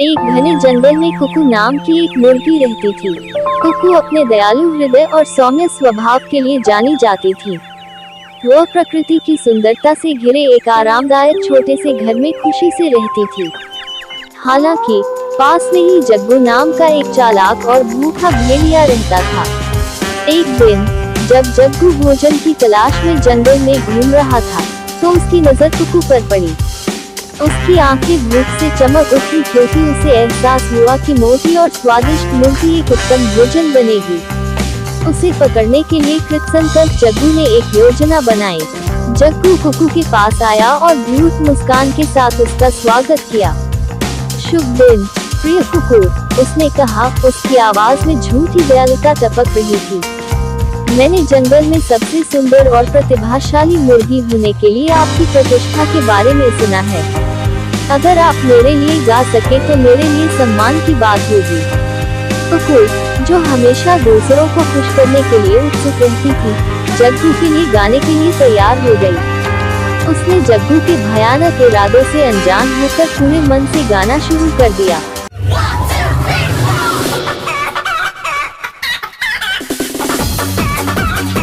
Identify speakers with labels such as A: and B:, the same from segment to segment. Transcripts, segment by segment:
A: एक घने जंगल में कुकू नाम की एक मुर्गी रहती थी। कुकू अपने दयालु हृदय और सौम्य स्वभाव के लिए जानी जाती थी। वह प्रकृति की सुंदरता से घिरे एक आरामदायक छोटे से घर में खुशी से रहती थी। हालांकि पास में ही जग्गू नाम का एक चालाक और भूखा भेड़िया रहता था। एक दिन जब जग्गू भोजन की तलाश में जंगल में घूम रहा था, तो उसकी नजर कुकू पर पड़ी। उसकी आंखें भूख से चमक उठी क्योंकि उसे एहसास हुआ कि मोटी और स्वादिष्ट मुर्गी एक उत्तम भोजन बनेगी। उसे पकड़ने के लिए कृतसंकल्प जग्गू ने एक योजना बनाई। जग्गू कुकू के पास आया और धूर्त मुस्कान के साथ उसका स्वागत किया। शुभ दिन प्रिय कुकू, उसने कहा। उसकी आवाज में झूठी दयालुता टपक रही थी। मैंने जंगल में सबसे सुंदर और प्रतिभाशाली मुर्गी होने के लिए आपकी प्रतिष्ठा के बारे में सुना है। अगर आप मेरे लिए गा सके तो मेरे लिए सम्मान की बात होगी। कुकू, जो हमेशा दूसरों को खुश करने के लिए उत्सुक रहती थी, जग्गू के लिए गाने के लिए तैयार हो गई। उसने जग्गू के भयानक इरादों से अनजान होकर पूरे मन से गाना शुरू कर दिया।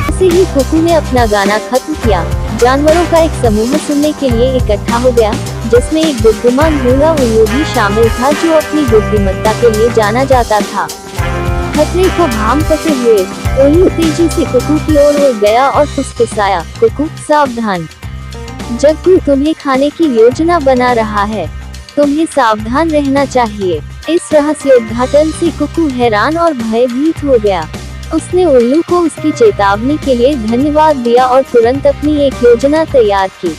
A: जैसे ही कुकू ने अपना गाना खत्म किया, जानवरों का एक समूह सुनने के लिए इकट्ठा हो गया, जिसमें एक बुद्धिमान बूढ़ा उल्लू भी शामिल था, जो अपनी बुद्धिमत्ता के लिए जाना जाता था। खतरे को भांप करते हुए उल्लू तेजी से कुकू की ओर उड़ गया और फुसफुसाया, कुकू सावधान, जग्गू तुम्हें खाने की योजना बना रहा है, तुम्हें सावधान रहना चाहिए। इस रहस्योद्घाटन से कुकू हैरान और भयभीत हो गया। उसने उल्लू को उसकी चेतावनी के लिए धन्यवाद दिया और तुरंत अपनी एक योजना तैयार की।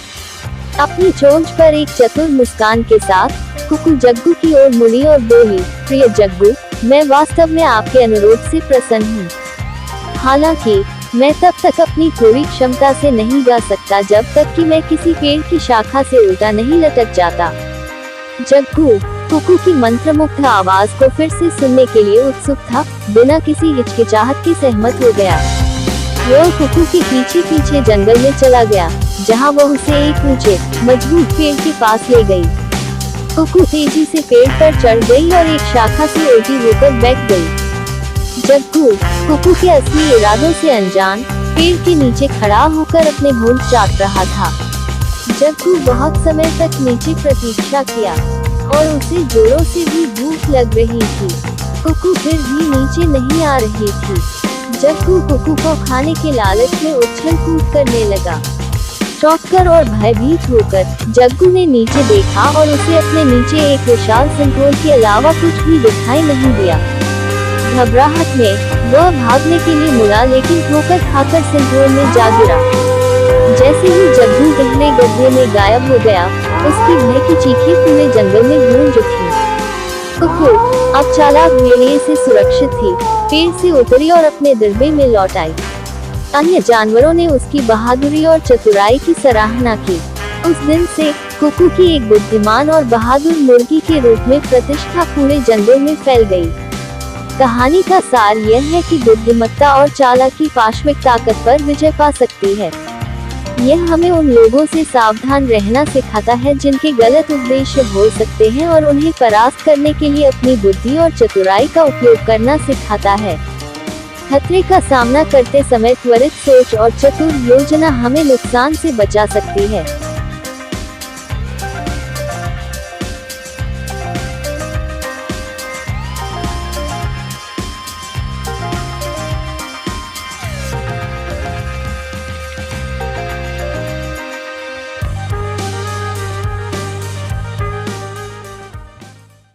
A: अपनी चोंच पर एक चतुर मुस्कान के साथ कुकू जग्गू की ओर मुड़ी और बोली, प्रिय जग्गू, मैं वास्तव में आपके अनुरोध से प्रसन्न हूँ। हालांकि मैं तब तक अपनी पूरी क्षमता से नहीं गा सकता जब तक कि मैं किसी पेड़ की शाखा से उल्टा नहीं लटक जाता। जग्गू कुकू की मंत्रमुग्ध आवाज को फिर से सुनने के लिए उत्सुक था। बिना किसी हिचकिचाहट के सहमत हो गया। वह कुकू के पीछे पीछे जंगल में चला गया, जहां वह उसे एक ऊंचे मजबूत पेड़ के पास ले गई। कुकू तेजी से पेड़ पर चढ़ गई और एक शाखा से उल्टी होकर बैठ गई। जग्गू कुकू के असली इरादों से अनजान पेड़ के नीचे खड़ा होकर अपने होंठ चाट रहा था। जग्गू बहुत समय तक नीचे प्रतीक्षा किया और उसे जोरों से भी भूख लग रही थी। कुकू फिर भी नीचे नहीं आ रही थी। जग्गू कुकू को खाने के लालच में उछल कूद करने लगा। चौंककर और भयभीत होकर जग्गू ने नीचे देखा और उसे अपने नीचे एक विशाल सिंदूर के अलावा कुछ भी दिखाई नहीं दिया। घबराहट में वह भागने के लिए मुड़ा, लेकिन ठोकर खाकर सिंदूर में जा गिरा। जैसे ही जग्गू गहरे गड्ढे में गायब हो गया, उसकी भय की चीखें पूरे जंगल में गूंज उठी। कुकू अब चालाक भेड़िए से सुरक्षित थी, पेड़ से उतरी और अपने डिब्बे में लौट आई। अन्य जानवरों ने उसकी बहादुरी और चतुराई की सराहना की। उस दिन से कुकू की एक बुद्धिमान और बहादुर मुर्गी के रूप में प्रतिष्ठा पूरे जंगल में फैल गई। कहानी का सार यह है कि बुद्धिमत्ता और चालाकी पाशविक ताकत पर विजय पा सकती है। यह हमें उन लोगों से सावधान रहना सिखाता है जिनके गलत उद्देश्य हो सकते हैं, और उन्हें परास्त करने के लिए अपनी बुद्धि और चतुराई का उपयोग करना सिखाता है। खतरे का सामना करते समय त्वरित सोच और चतुर योजना हमें नुकसान से बचा सकती है।